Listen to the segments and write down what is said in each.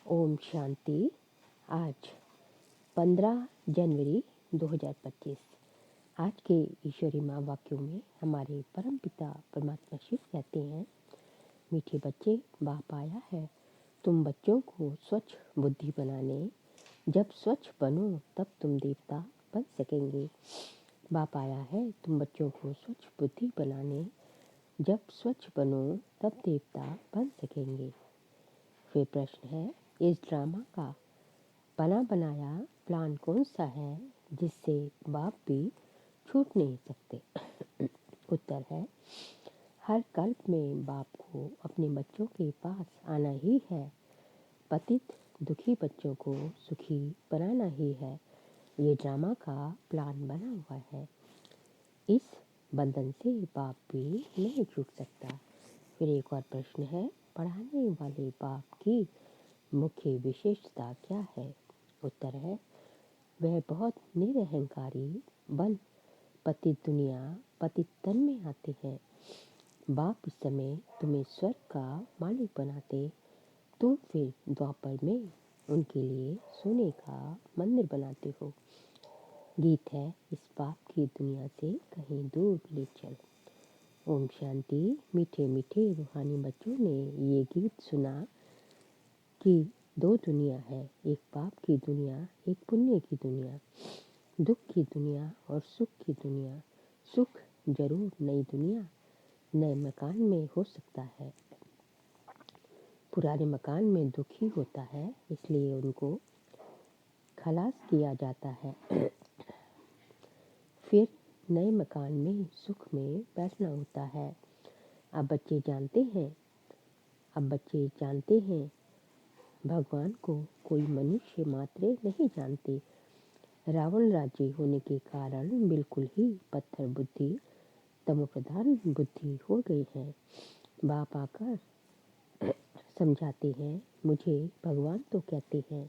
ओम शांति। आज 15 जनवरी 2025। आज के ईश्वरी माँ वाक्यों में हमारे परम पिता परमात्मा शिव कहते हैं, मीठे बच्चे, बाप आया है तुम बच्चों को स्वच्छ बुद्धि बनाने। जब स्वच्छ बनो तब तुम देवता बन सकेंगे। बाप आया है तुम बच्चों को स्वच्छ बुद्धि बनाने। जब स्वच्छ बनो तब देवता बन सकेंगे। फिर प्रश्न है, इस ड्रामा का बना बनाया प्लान कौन सा है जिससे बाप भी छूट नहीं सकते? उत्तर है, हर कल्प में बाप को अपने बच्चों के पास आना ही है। पतित दुखी बच्चों को सुखी बनाना ही है। ये ड्रामा का प्लान बना हुआ है। इस बंधन से बाप भी नहीं छूट सकता। फिर एक और प्रश्न है, पढ़ाने वाले बाप की मुख्य विशेषता क्या है? उत्तर है, वह बहुत निरहंकारी बन पतित दुनिया पतित तन में आते हैं। बाप इस समय तुम्हें स्वर्ग का मालिक बनाते, तुम फिर द्वापर में उनके लिए सोने का मंदिर बनाते हो। गीत है, इस बाप की दुनिया से कहीं दूर ले चल। ओम शांति। मीठे मीठे रूहानी बच्चों ने ये गीत सुना कि दो दुनिया है, एक पाप की दुनिया, एक पुण्य की दुनिया, दुख की दुनिया और सुख की दुनिया। सुख जरूर नई दुनिया, नए मकान में हो सकता है। पुराने मकान में दुख ही होता है, इसलिए उनको खलास किया जाता है। फिर नए मकान में सुख में बैठना होता है। अब बच्चे जानते हैं भगवान को कोई मनुष्य मात्र नहीं जानते। रावण राज्य होने के कारण बिल्कुल ही पत्थर बुद्धि, तमोप्रधान बुद्धि हो गई है। बाप आकर समझाते हैं, मुझे भगवान तो कहते हैं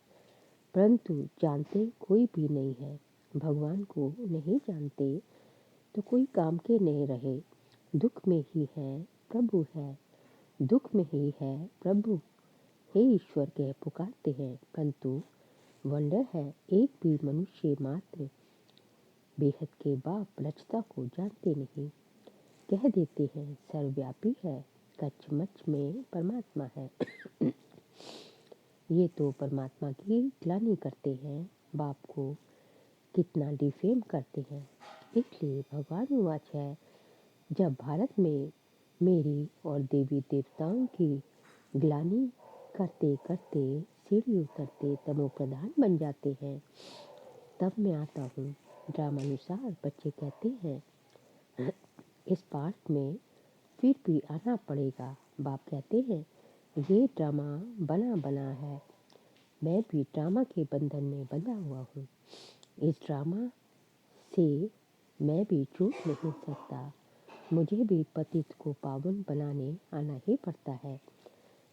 परंतु जानते कोई भी नहीं है। भगवान को नहीं जानते तो कोई काम के नहीं रहे। दुख में ही है प्रभु है, दुख में ही है प्रभु, हे ईश्वर कह पुकारते हैं, परंतु वंडर है एक भी मनुष्य मात्र बेहद के बाप रचता को जानते नहीं। कह देते हैं सर्वव्यापी है, कच्छ मच्छ में परमात्मा है। ये तो परमात्मा की ग्लानि करते हैं, बाप को कितना डिफेम करते हैं। इसलिए भगवान वाच है, जब भारत में मेरी और देवी देवताओं की ग्लानि करते करते सीढ़ी उतरते तमोप्रधान बन जाते हैं, तब मैं आता हूँ। ड्रामानुसार बच्चे कहते हैं इस पार्ट में फिर भी आना पड़ेगा। बाप कहते हैं ये ड्रामा बना बना है, मैं भी ड्रामा के बंधन में बंधा हुआ हूँ। इस ड्रामा से मैं भी छूट नहीं सकता। मुझे भी पतित को पावन बनाने आना ही पड़ता है।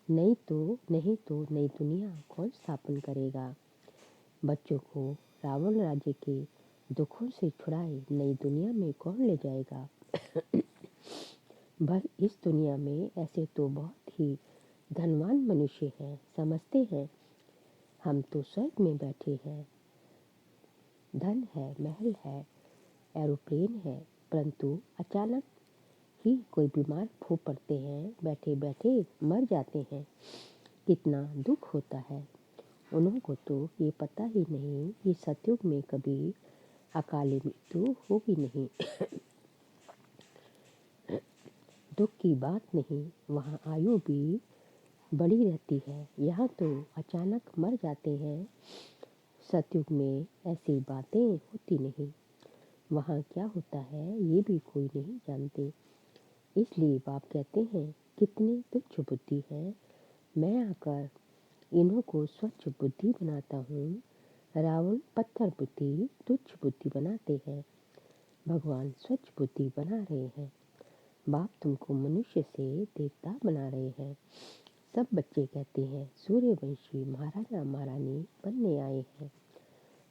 नहीं तो नई दुनिया कौन स्थापन करेगा? बच्चों को रावण राज्य के दुखों से छुड़ाए नई दुनिया में कौन ले जाएगा? भर इस दुनिया में ऐसे तो बहुत ही धनवान मनुष्य हैं, समझते हैं हम तो स्वर्ग में बैठे हैं, धन है, महल है, एरोप्लेन है, परंतु अचानक ही कोई बीमार हो पड़ते हैं, बैठे बैठे मर जाते हैं। कितना दुख होता है। उनको तो ये पता ही नहीं कि सतयुग में कभी अकाली मृत्यु होगी नहीं। दुख की बात नहीं, वहाँ आयु भी बड़ी रहती है। यहाँ तो अचानक मर जाते हैं। सतयुग में ऐसी बातें होती नहीं। वहाँ क्या होता है ये भी कोई नहीं जानते। इसलिए बाप कहते हैं कितनी तुच्छ बुद्धि है, मैं आकर इन्हों को स्वच्छ बुद्धि बनाता हूँ। रावण पत्थर बुद्धि तुच्छ बुद्धि बनाते हैं, भगवान स्वच्छ बुद्धि बना रहे हैं। बाप तुमको मनुष्य से देवता बना रहे हैं। सब बच्चे कहते हैं सूर्यवंशी महाराजा महारानी बनने आए हैं।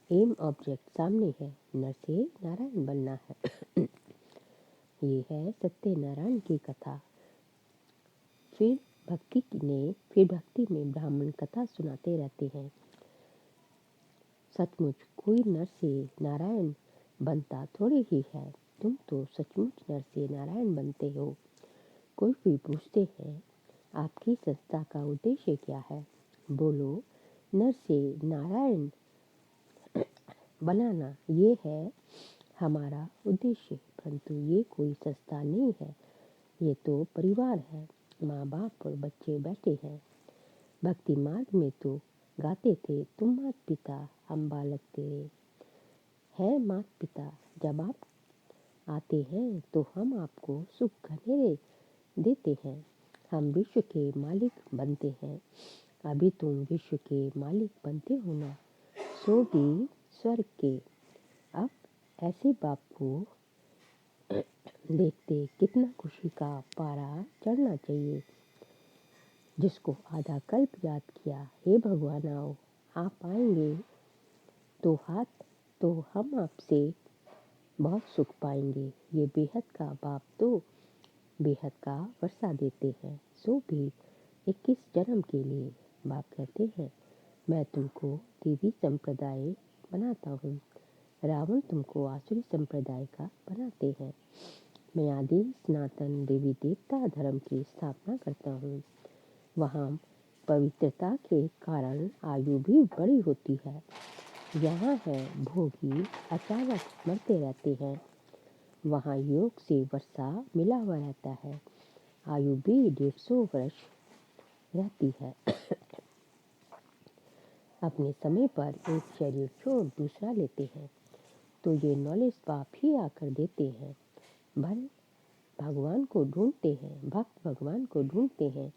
एम ऑब्जेक्ट सामने है, नर से नारायण बनना है। ये है सत्यनारायण की कथा। फिर भक्ति में ब्राह्मण कथा सुनाते रहते हैं। सचमुच कोई नर से नारायण बनता थोड़ी ही है, तुम तो सचमुच नर से नारायण बनते हो। कोई भी पूछते हैं, आपकी संस्था का उद्देश्य क्या है? बोलो, नर से नारायण बनाना, ये है हमारा उद्देश्य। परंतु ये कोई संस्था नहीं है, ये तो परिवार है। माँ बाप और बच्चे बैठे हैं। भक्ति मार्ग में तो गाते थे, तुम मात पिता हम बालक तेरे। है मात पिता, जब आप आते हैं तो हम आपको सुख घनेरे देते हैं। हम विश्व के मालिक बनते हैं। अभी तुम विश्व के मालिक बनते हो ना, सो भी स्वर्ग के। अब ऐसे बाप को देखते कितना खुशी का पारा चढ़ना चाहिए। जिसको आधा कल्प याद किया, हे भगवान आओ, आप आएंगे तो हम आपसे बहुत सुख पाएंगे। ये बेहद का बाप तो बेहद का वर्षा देते हैं, सो भी 21 जन्म के लिए। बाप कहते हैं, मैं तुमको देवी संप्रदाय बनाता हूँ, रावण तुमको आसुरी संप्रदाय का बनाते हैं। मैं आदि सनातन देवी देवता धर्म की स्थापना करता हूँ। वहाँ पवित्रता के कारण आयु भी बड़ी होती है। यहाँ है भोगी अचानक मरते रहते हैं। वहाँ योग से वर्षा मिला हुआ रहता है, आयु भी 150 वर्ष रहती है। अपने समय पर एक शरीर छोड़ दूसरा लेते हैं, तो ये नॉलेज बाप ही आकर देते हैं। भगवान को ढूंढते हैं, भक्त भगवान को ढूंढते हैं,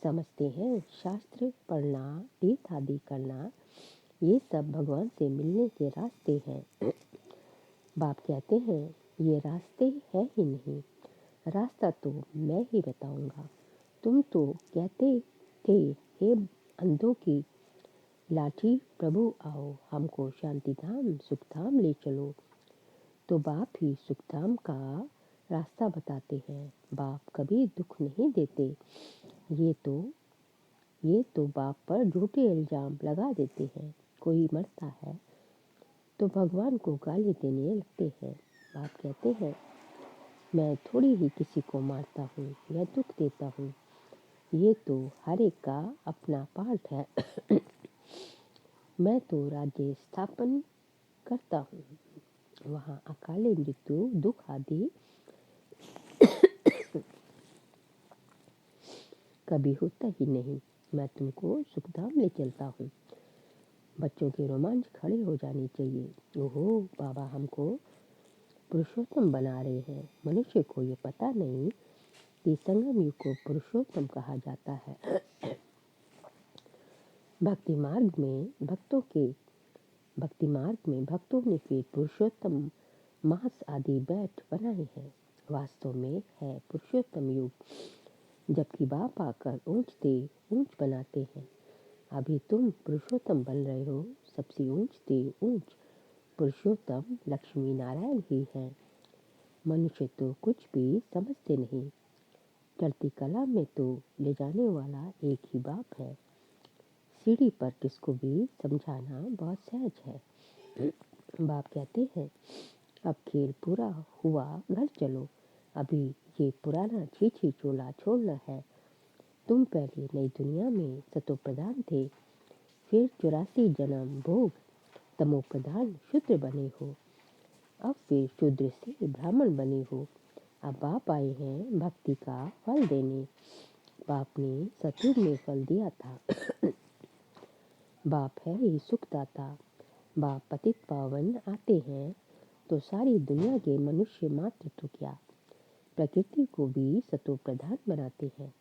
समझते हैं शास्त्र पढ़ना, तीर्थ आदि करना, ये सब भगवान से मिलने के रास्ते हैं। बाप कहते हैं, ये रास्ते है ही नहीं, रास्ता तो मैं ही बताऊंगा। तुम तो कहते थे, हे अंधों की लाठी प्रभु आओ, हमको शांति धाम सुख धाम ले चलो। तो बाप ही सुखधाम का रास्ता बताते हैं। बाप कभी दुख नहीं देते। ये तो बाप पर झूठे इल्जाम लगा देते हैं। कोई मरता है तो भगवान को गाली देने लगते हैं। बाप कहते हैं, मैं थोड़ी ही किसी को मारता हूँ या दुख देता हूँ, ये तो हर एक का अपना पार्ट है। मैं तो राज्य स्थापन करता हूँ, वहाँ अकाले मृत्यु दुख आदि कभी होता ही नहीं। मैं तुमको सुखधाम ले चलता हूँ। बच्चों के रोमांच खड़े हो जाने चाहिए। ओहो बाबा हमको पुरुषोत्तम बना रहे हैं। मनुष्य को ये पता नहीं कि संगम युग को पुरुषोत्तम कहा जाता है। भक्ति मार्ग में भक्तों ने फिर पुरुषोत्तम मास आदि बैठ बनाए हैं। वास्तव में है पुरुषोत्तम युग, जबकि बाप आकर ऊंच बनाते हैं। अभी तुम पुरुषोत्तम बन रहे हो। सबसे ऊंच पुरुषोत्तम लक्ष्मी नारायण ही हैं। मनुष्य तो कुछ भी समझते नहीं। चलती कला में तो ले जाने वाला एक ही बाप है। सीढ़ी पर किसको भी समझाना बहुत सहज है। बाप कहते हैं, अब खेल पूरा हुआ, घर चलो। अभी ये पुराना छीछी चोला छोड़ना है। तुम पहले नई दुनिया में सतो प्रधान थे, फिर 84 जन्म भोग तमो प्रधान शूद्र बने हो, अब फिर शूद्र से ब्राह्मण बने हो। अब बाप आए हैं भक्ति का फल देने। बाप ने सतयुग में फल दिया था। बाप है ही सुखदाता। बाप पतित पावन आते हैं तो सारी दुनिया के मनुष्य मात्र तो क्या, प्रकृति को भी सतो प्रधान बनाते हैं।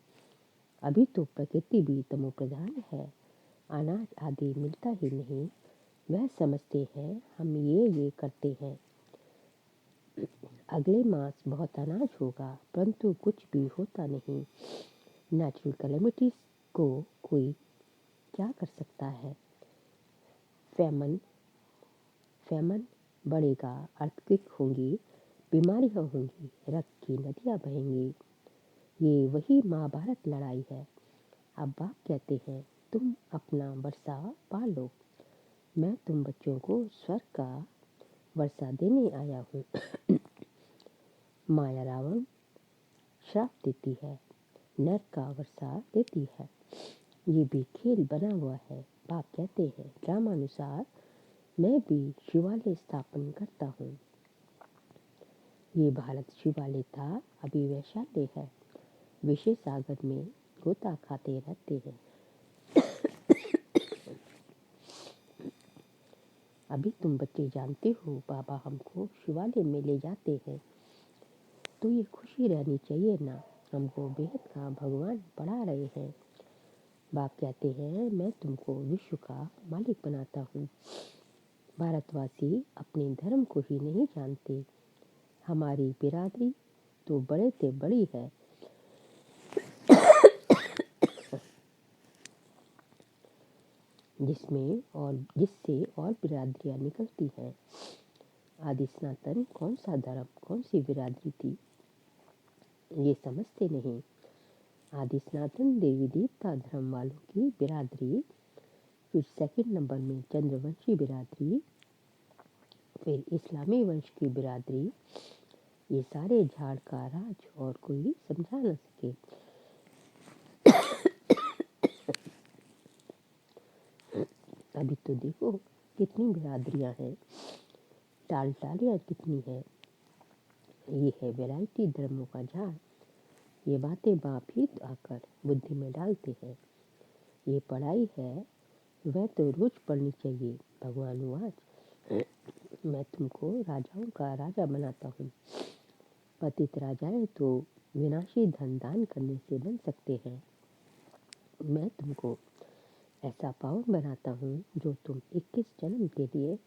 अभी तो प्रकृति भी तमो प्रधान है, अनाज आदि मिलता ही नहीं। वह समझते हैं हम ये करते हैं, अगले मास बहुत अनाज होगा, परंतु कुछ भी होता नहीं। नेचुरल कैलेमिटीज को कोई क्या कर सकता है? फैमन बढ़ेगा, अर्थक्वेक होंगी, बीमारियां होंगी, रक्त की नदियां बहेंगी। ये वही महाभारत लड़ाई है। अब बाप कहते हैं तुम अपना वर्षा पालो, मैं तुम बच्चों को स्वर्ग का वर्षा देने आया हूँ। माया रावण श्राप देती है, नरक का वर्षा देती है। ये भी खेल बना हुआ है। बाप कहते हैं ड्रामानुसार मैं भी शिवालय स्थापन करता हूँ। ये भारत शिवालय था, अभी वैशाल्य है। विषय सागर में गोता खाते रहते हैं। अभी तुम बच्चे जानते हो बाबा हमको शिवालय में ले जाते हैं, तो ये खुशी रहनी चाहिए ना, हमको बेहद का भगवान पढ़ा रहे हैं। बाप कहते हैं मैं तुमको विश्व का मालिक बनाता हूँ। भारतवासी अपने धर्म को ही नहीं जानते। हमारी बिरादरी तो बड़े से बड़ी है, जिससे और बिरादरियाँ निकलती हैं। आदि सनातन कौन सा धर्म, कौन सी बिरादरी थी, ये समझते नहीं। आदि सनातन देवी देवता धर्म वालों की बिरादरी, फिर सेकंड नंबर में चंद्रवंशी बिरादरी, फिर इस्लामी वंश की बिरादरी। ये सारे झाड़ का राज और कोई समझा न सके। अभी तो देखो कितनी बिरादरियां हैं, टालियाँ कितनी है। ये है वैरायटी धर्मों का झाड़। ये बातें बाप ही आकर बुद्धि में डालते हैं। ये पढ़ाई है वह तो रोज पढ़नी चाहिए। भगवान वाच मैं तुमको राजाओं का राजा बनाता हूँ। पतित राजाएं तो विनाशी धन दान करने से बन सकते हैं। मैं तुमको ऐसा पावन बनाता हूँ जो तुम 21 जन्म के लिए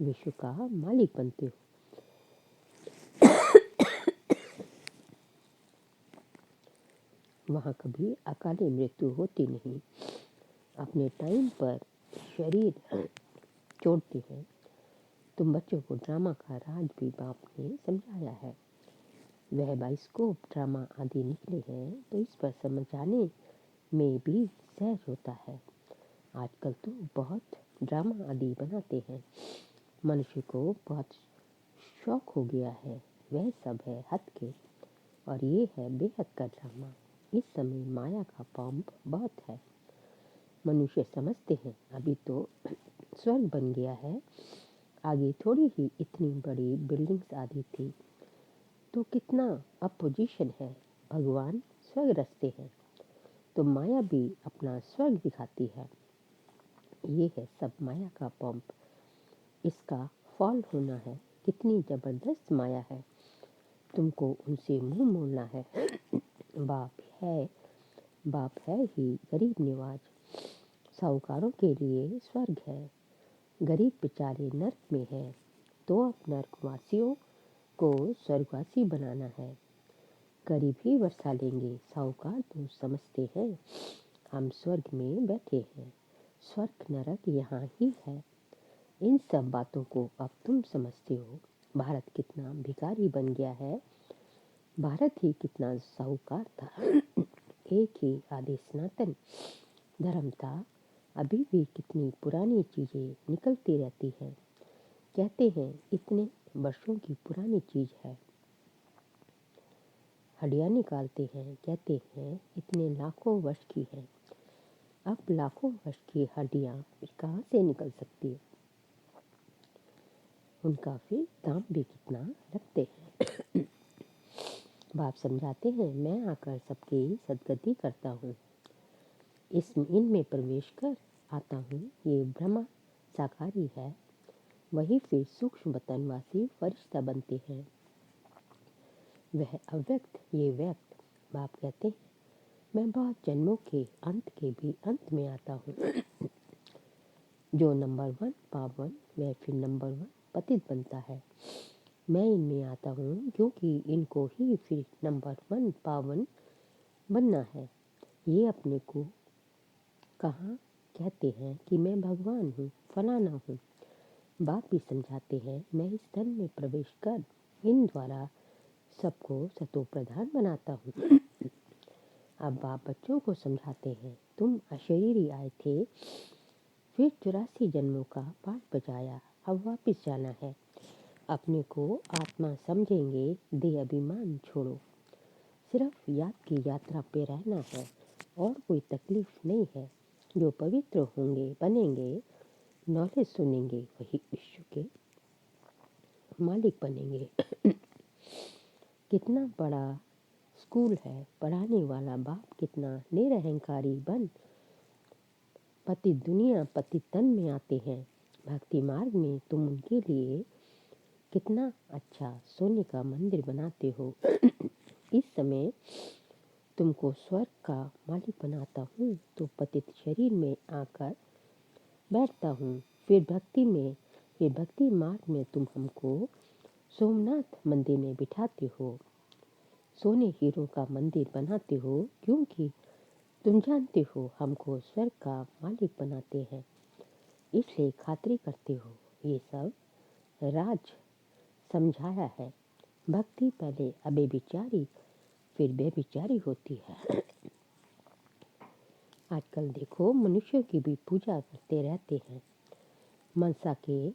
विश्व का मालिक बनते हो। वहाँ कभी अकाली मृत्यु होती नहीं। अपने टाइम पर शरीर छोड़ते हैं। तुम बच्चों को ड्रामा का राज भी बाप ने समझाया है। वह बाइस्कोप ड्रामा आदि निकले हैं तो इस पर समझाने में भी सहज होता है। आजकल तो बहुत ड्रामा आदि बनाते हैं। मनुष्य को बहुत शौक हो गया है। वह सब है हद के, और ये है बेहद का ड्रामा। इस समय माया का पंप बहुत है। मनुष्य समझते हैं अभी तो स्वर्ग बन गया है, आगे थोड़ी ही इतनी बड़ी बिल्डिंग्स आदि थी, तो कितना अपोजिशन है। भगवान स्वर्ग रचते हैं तो माया भी अपना स्वर्ग दिखाती है। ये है सब माया का पंप, इसका फॉल होना है। कितनी जबरदस्त माया है, तुमको उनसे मुंह मोड़ना है। बाप है ही गरीब निवाज। साहूकारों के लिए स्वर्ग है, गरीब बेचारे नर्क में है, तो अब नर्कवासियों को स्वर्गवासी बनाना है। गरीब ही वर्षा लेंगे, साहूकार तो समझते हैं हम स्वर्ग में बैठे हैं। स्वर्ग नरक यहाँ ही है। इन सब बातों को अब तुम समझते हो। भारत कितना भिखारी बन गया है, भारत ही कितना साहूकार था। एक ही आदि सनातन धर्म था, अभी भी कितनी पुरानी चीजें निकलती रहती हैं। कहते हैं इतने वर्षों की पुरानी चीज है। हड्डियाँ निकालते हैं, कहते हैं इतने लाखों वर्ष की है। अब लाखों वर्ष की हड्डियाँ कहाँ से निकल सकती है। उनका फिर दाम भी कितना रखते हैं। बाप समझाते हैं मैं आकर सबकी सदगति करता हूँ। इनमें प्रवेश कर आता हूँ। ये ब्रह्मा साकारी है, वही फिर सूक्ष्म वतनवासी फरिश्ता बनते हैं। वह अव्यक्त, ये व्यक्त। बाप कहते हैं मैं बहुत जन्मों के अंत के भी अंत में आता हूँ। जो नंबर 1 पावन, वह फिर नंबर 1 पतित बनता है। मैं इनमें आता हूँ क्योंकि इनको ही फिर नंबर 1 पावन बनना है। ये अपने को कहाँ कहते हैं कि मैं भगवान हूँ, फलाना हूँ। बाप भी समझाते हैं मैं इस धन में प्रवेश कर इन द्वारा सबको सतो प्रधान बनाता हूँ। अब बाप बच्चों को समझाते हैं, तुम अशरीरी आए थे, फिर 84 जन्मों का पाठ बजाया, अब वापस जाना है। अपने को आत्मा समझेंगे, देह अभिमान छोड़ो। सिर्फ याद की यात्रा पे रहना है और कोई तकलीफ नहीं है। जो पवित्र होंगे बनेंगे, नॉलेज सुनेंगे, वही विश्व के मालिक बनेंगे। कितना बड़ा स्कूल है, पढ़ाने वाला बाप कितना निरहंकारी बन पति दुनिया पति तन में आते हैं। भक्ति मार्ग में तुम उनके लिए कितना अच्छा सोने का मंदिर बनाते हो। इस समय तुमको स्वर्ग का मालिक बनाता हूँ तो पतित शरीर में आकर बैठता हूँ। फिर भक्ति मार्ग में तुम हमको सोमनाथ मंदिर में बिठाते हो, सोने हीरो का मंदिर बनाते हो, क्योंकि तुम जानते हो हमको स्वर्ग का मालिक बनाते हैं, इसलिए खातिरी करते हो। ये सब राज समझाया है। भक्ति पहले अबेविचारी फिर बेविचारी होती है। आजकल देखो मनुष्यों की भी पूजा करते रहते हैं। मनसा के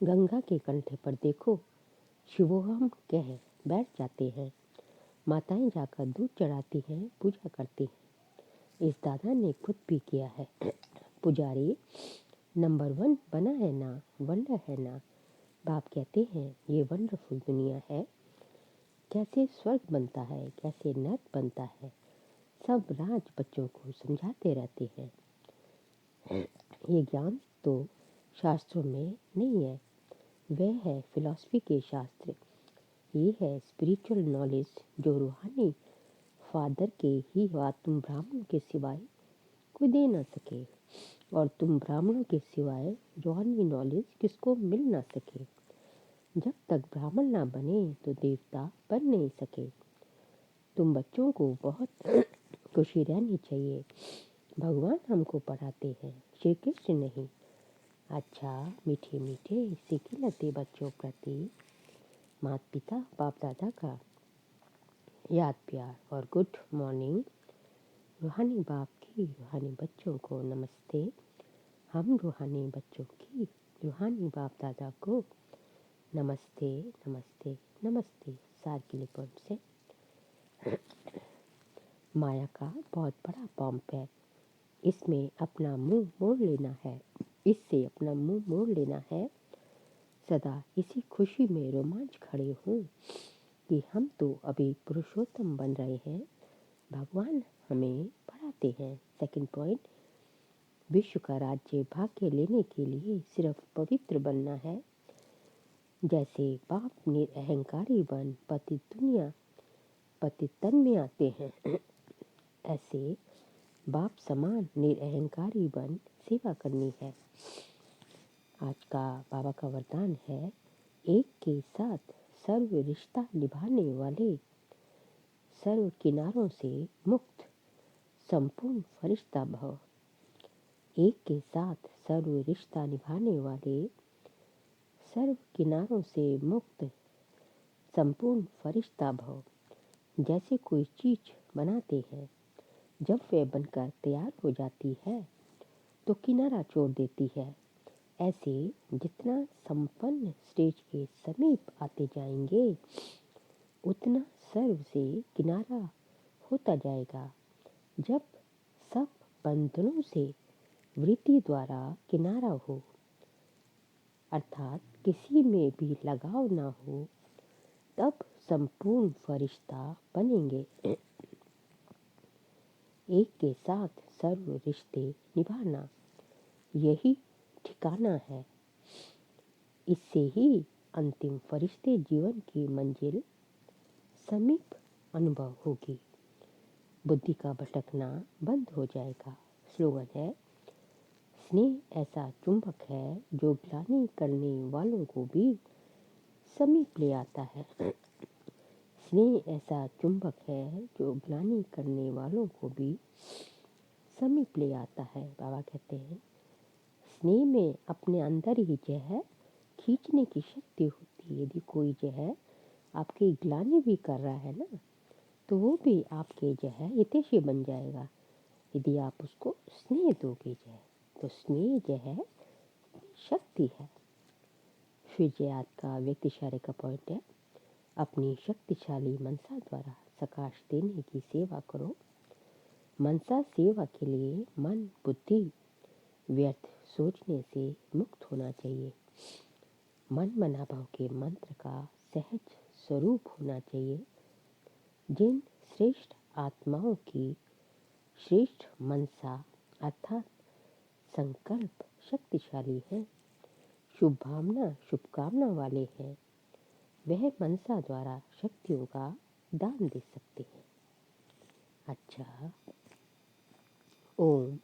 गंगा के कंठे पर देखो शिवोहम कह बैठ जाते हैं। माताएं जाकर दूध चढ़ाती हैं, पूजा करती हैं। इस दादा ने खुद भी किया है। पुजारी नंबर 1 बना है ना, वंडर है ना। बाप कहते हैं ये वंडरफुल दुनिया है, कैसे स्वर्ग बनता है, कैसे नर्क बनता है, सब राज बच्चों को समझाते रहते हैं। ये ज्ञान तो शास्त्रों में नहीं है, वह है फिलॉसफी के शास्त्र। ये है स्पिरिचुअल नॉलेज जो रूहानी फादर के ही बात तुम ब्राह्मण के सिवाय कोई दे ना सके, और तुम ब्राह्मणों के सिवाय रूहानी नॉलेज किसको मिल ना सके। जब तक ब्राह्मण ना बने तो देवता बन नहीं सके। तुम बच्चों को बहुत खुशी रहनी चाहिए। भगवान हमको पढ़ाते हैं, श्री कृष्ण नहीं। अच्छा मीठे मीठे सिखिलते बच्चों प्रति माता पिता बाप दादा का याद प्यार और गुड मॉर्निंग। रूहानी बाप की रूहानी बच्चों को नमस्ते। हम रूहानी बच्चों की रूहानी बाप दादा को नमस्ते नमस्ते नमस्ते। सार के लिए पॉइंट से माया का बहुत बड़ा पंप है, इसमें अपना मुंह मोड़ लेना है, इससे अपना मुंह मोड़ लेना है। सदा इसी खुशी में रोमांच खड़े हों कि हम तो अभी पुरुषोत्तम बन रहे हैं, भगवान हमें पढ़ाते हैं। सेकंड पॉइंट, विश्व का राज्य भाग्य लेने के लिए सिर्फ पवित्र बनना है। जैसे बाप निरअहंकारी बन पति दुनिया पति तन में आते हैं, ऐसे बाप समान निरअहंकारी बन सेवा करनी है। आज का बाबा का वरदान है, एक के साथ सर्व रिश्ता निभाने वाले, सर्व किनारों से मुक्त संपूर्ण फरिश्ता भव। एक के साथ सर्व रिश्ता निभाने वाले, सर्व किनारों से मुक्त संपूर्ण फरिश्ता भव। जैसे कोई चीज बनाते हैं, जब वह बनकर तैयार हो जाती है तो किनारा छोड़ देती है। ऐसे जितना संपन्न स्टेज के समीप आते जाएंगे, उतना सर्व से किनारा होता जाएगा। जब सब बंधनों से वृत्ति द्वारा किनारा हो, अर्थात किसी में भी लगाव ना हो, तब संपूर्ण फरिश्ता बनेंगे। एक के साथ सर्व रिश्ते निभाना, यही ठिकाना है। इससे ही अंतिम फरिश्ते जीवन की मंजिल समीप अनुभव होगी। बुद्धि का भटकना बंद हो जाएगा। स्लोगन है, स्नेह ऐसा चुंबक है जो ग्लानि करने वालों को भी समीप ले आता है। स्नेह ऐसा चुंबक है जो ग्लानि करने वालों को भी समीप ले आता है। बाबा कहते हैं, स्नेह में अपने अंदर ही जो है खींचने की शक्ति होती है। यदि कोई जो है आपकी ग्लानि भी कर रहा है ना, तो वो भी आपके जो है हितैषी बन जाएगा। यदि आप उसको स्नेह दोगे जो है, तो स्नेह जो है शक्ति है। फिर जो आज का व्यक्तिशाली का पॉइंट है, अपनी शक्तिशाली मनसा द्वारा सकाश देने की सेवा करो। मनसा सेवा के लिए मन बुद्धि व्यर्थ सोचने से मुक्त होना चाहिए। मन मना भाव के मंत्र का सहज स्वरूप होना चाहिए। जिन श्रेष्ठ आत्माओं की श्रेष्ठ मनसा अर्थात संकल्प शक्तिशाली है, शुभकामना वाले हैं, वह मनसा द्वारा शक्तियों का दान दे सकते हैं। अच्छा, ओम